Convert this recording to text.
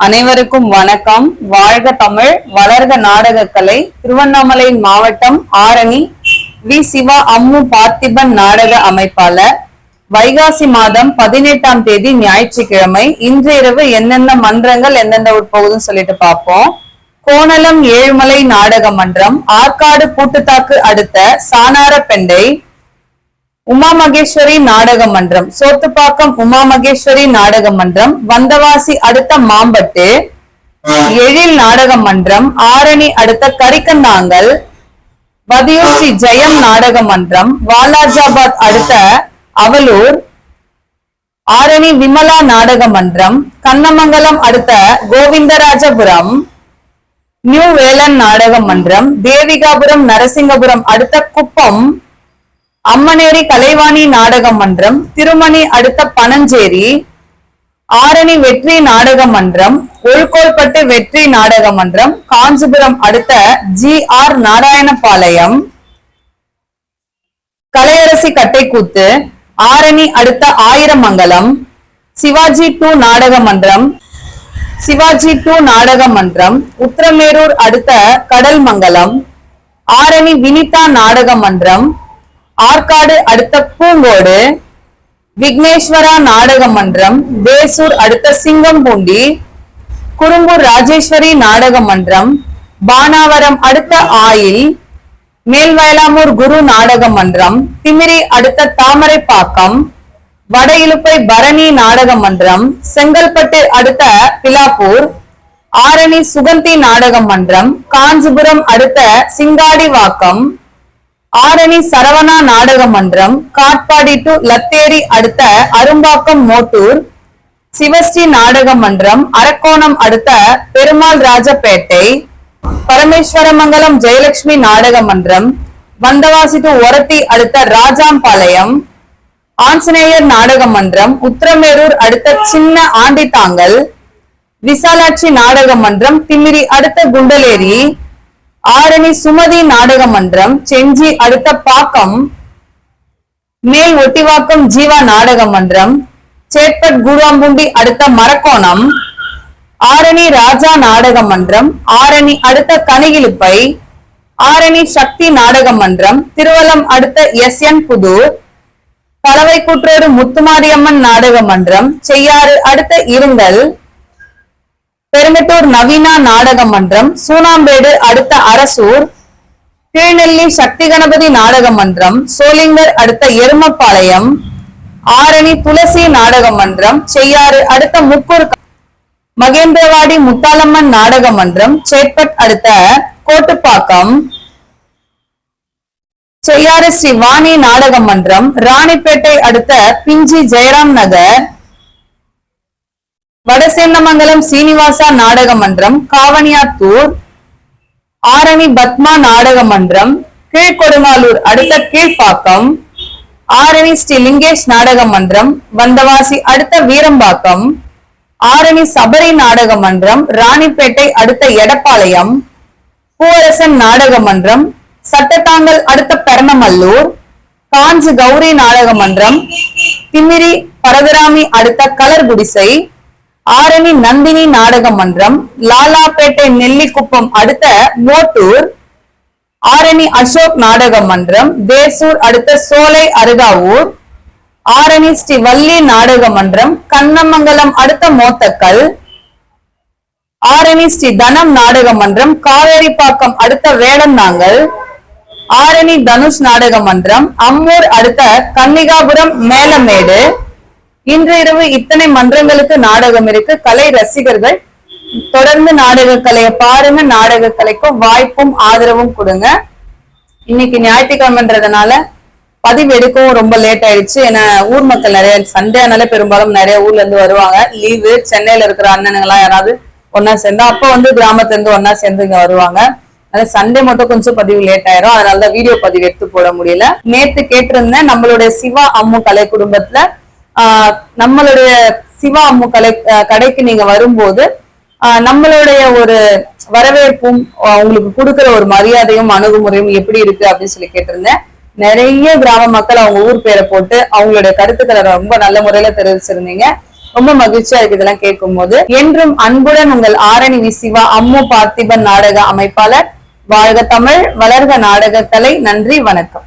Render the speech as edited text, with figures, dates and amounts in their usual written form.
அனைவருக்கும் வணக்கம். வாழ்க தமிழ், வளர்க நாடகக்கலை. திருவண்ணாமலை மாவட்டம் ஆரணி வி. சிவா அம்மு பார்த்திபன் நாடக அமைப்பாளர். வைகாசி மாதம் 18ஆம் தேதி ஞாயிற்றுக்கிழமை. இன்று இரவு என்னென்ன மன்றங்கள் எந்தெந்த உட்பகுதுன்னு சொல்லிட்டு பார்ப்போம். கோணலம் ஏழுமலை நாடக மன்றம், ஆற்காடு கூட்டுத்தாக்கு அடுத்த சானாரப்பெண்டை உமா மகேஸ்வரி நாடக மன்றம், சோத்துப்பாக்கம் உமா மகேஸ்வரி நாடக மன்றம், வந்தவாசி அடுத்த மாம்பட்டு எழில் நாடக மன்றம், ஆரணி அடுத்த கரிக்கந்தாங்கல் வதியூர் ஸ்ரீ ஜெயம் நாடக மன்றம், வாலாஜாபாத் அடுத்த அவலூர் ஆரணி விமலா நாடக மன்றம், கண்ணமங்கலம் அடுத்த கோவிந்தராஜபுரம் நியூ வேலன் நாடக மன்றம், தேவிகாபுரம் நரசிங்கபுரம் அடுத்த குப்பம் அம்மனேரி கலைவாணி நாடக மன்றம், திருமணி அடுத்த பனஞ்சேரி ஆரணி வெற்றி நாடக மன்றம், ஒழுக்கோல்பட்டு வெற்றி நாடக மன்றம், காஞ்சிபுரம் அடுத்த GR நாராயணபாளையம் கலையரசி கட்டைக்கூத்து, ஆரணி அடுத்த ஆயிரமங்கலம் சிவாஜி 2 நாடக மன்றம், சிவாஜி 2 நாடக மன்றம், உத்திரமேரூர் அடுத்த கடல்மங்கலம் ஆரணி வினிதா நாடக மன்றம், ஆற்காடு அடுத்த பூங்கோடு விக்னேஸ்வரா நாடக மன்றம், வேசூர் அடுத்த சிங்கம்பூண்டி குறும்பூர் ராஜேஸ்வரி நாடக மன்றம், பானாவரம் அடுத்த ஆயில் மேல்வயலாமூர் குரு நாடக மன்றம், திமிரி அடுத்த தாமரைப்பாக்கம் வட இலுப்பை பரணி நாடக மன்றம், செங்கல்பட்டு அடுத்த பிலாப்பூர் ஆரணி சுகந்தி நாடக மன்றம், காஞ்சிபுரம் அடுத்த சிங்காடிவாக்கம் ஆரணி சரவணா நாடக மன்றம், காட்பாடி டு லத்தேரி அடுத்த அரும்பாக்கம் மோட்டூர் சிவஸ்ரீ நாடக மன்றம், அரக்கோணம் அடுத்த பெருமாள் ராஜப்பேட்டை பரமேஸ்வரமங்கலம் ஜெயலட்சுமி நாடக மன்றம், வந்தவாசி டு ஒரத்தி அடுத்த ராஜாம்பாளையம் ஆஞ்சநேயர் நாடக மன்றம், உத்திரமேரூர் அடுத்த சின்ன ஆண்டித்தாங்கல் விசாலாட்சி நாடக மன்றம், திமிரி அடுத்த குண்டலேரி ஆரணி சுமதி நாடக மன்றம், செஞ்சி அடுத்த பாக்கம் மேல் ஒட்டிவாக்கம் ஜீவா நாடக மன்றம், சேட்பட் குருவாம்புண்டி அடுத்த மரக்கோணம் ஆரணி ராஜா நாடக மன்றம், ஆரணி அடுத்த கனிகிலுப்பை ஆரணி சக்தி நாடக மன்றம், திருவலம் அடுத்த SN புதூர் பலவைக்கூற்றோடு முத்துமாரியம்மன் நாடக மன்றம், செய்யாறு அடுத்த இருங்கல் பெருங்கட்டூர் நவீனா நாடக மன்றம், சூனாம்பேடு அடுத்த அரசூர் கீழ்நெல்லி சக்தி கணபதி நாடக மன்றம், சோளிங்கர் அடுத்த எருமப்பாளையம் ஆரணி துளசி நாடக மன்றம், செய்யாறு அடுத்த முக்கூர் மகேந்திரவாடி முத்தாலம்மன் நாடக மன்றம், சேட்பட் அடுத்த கோட்டுப்பாக்கம் செய்யாறு ஸ்ரீ வாணி நாடக மன்றம், ராணிப்பேட்டை அடுத்த பிஞ்சி ஜெயராம் நகர் வடசேன்னமங்கலம் சீனிவாசா நாடக மன்றம், காவனியாத்தூர் ஆரணி பத்மா நாடக மன்றம், கீழ்கொடுங்காலூர் அடுத்த கீழ்ப்பாக்கம் ஆரணி ஸ்ரீ லிங்கேஷ் நாடக மன்றம், வந்தவாசி அடுத்த வீரம்பாக்கம் ஆரணி சபரி நாடக மன்றம், ராணிப்பேட்டை அடுத்த எடப்பாளையம் பூவரசன் நாடக மன்றம், சட்டத்தாங்கல் அடுத்த பெரணமல்லூர் காஞ்சி கௌரி நாடக மன்றம், திமிரி பரதுராமி அடுத்த கலர்குடிசை ஆரணி நந்தினி நாடக மன்றம், லாலாப்பேட்டை நெல்லிக்குப்பம் அடுத்த மோட்டூர் ஆரணி அசோக் நாடக மன்றம், தேசூர் அடுத்த சோலை அருகாவூர் ஆரணி ஸ்ரீ வள்ளி நாடக மன்றம், கண்ணமங்கலம் அடுத்த மோத்தக்கல் ஆரணி ஸ்ரீ தனம் நாடக மன்றம், காவேரிப்பாக்கம் அடுத்த வேடந்தாங்கல் ஆரணி தனுஷ் நாடக மன்றம், அம்மூர் அடுத்த கன்னிகாபுரம் மேலமேடு. இன்று இரவு இத்தனை மன்றங்களுக்கு நாடகம் இருக்கு. கலை ரசிகர்கள் தொடர்ந்து நாடக கலையை பாருங்க. நாடக கலைக்கும் வாய்ப்பும் ஆதரவும் கொடுங்க. இன்னைக்கு ஞாயிற்றுக்கிழமைன்றதுனால பதிவு எடுக்கவும் ரொம்ப லேட் ஆயிடுச்சு. ஏன்னா ஊர் மக்கள் நிறைய சண்டேனால பெரும்பாலும் நிறைய ஊர்ல இருந்து வருவாங்க. லீவு சென்னையில இருக்கிற அண்ணனுங்கெல்லாம் யாராவது ஒன்னா சேர்ந்தா அப்ப கிராமத்துல இருந்து ஒன்னா சேர்ந்து இங்க வருவாங்க. அதனால சண்டே மட்டும் கொஞ்சம் பதிவு லேட் ஆயிரும். அதனாலதான் வீடியோ பதிவு எடுத்து போட முடியல. நேத்து கேட்டிருந்தேன், நம்மளுடைய சிவா அம்மு கலை குடும்பத்துல நம்மளுடைய சிவா அம்மு கடைக்கு நீங்க வரும்போது நம்மளுடைய ஒரு வரவேற்பும் உங்களுக்கு கொடுக்கிற ஒரு மரியாதையும் அணுகுமுறையும் எப்படி இருக்கு அப்படின்னு சொல்லி கேட்டிருந்தேன். நிறைய கிராம மக்கள் அவங்க ஊர் பேரை போட்டு அவங்களுடைய கருத்துக்களை ரொம்ப நல்ல முறையில தெரிவிச்சிருந்தீங்க. ரொம்ப மகிழ்ச்சியா இருக்கு இதெல்லாம் கேட்கும் போது. என்றும் அன்புடன் உங்கள் ஆரணி வி சிவா அம்மு பார்த்திபன் நாடக அமைப்பாளர். வாழ்க தமிழ், வளர்க நாடக கலை. நன்றி, வணக்கம்.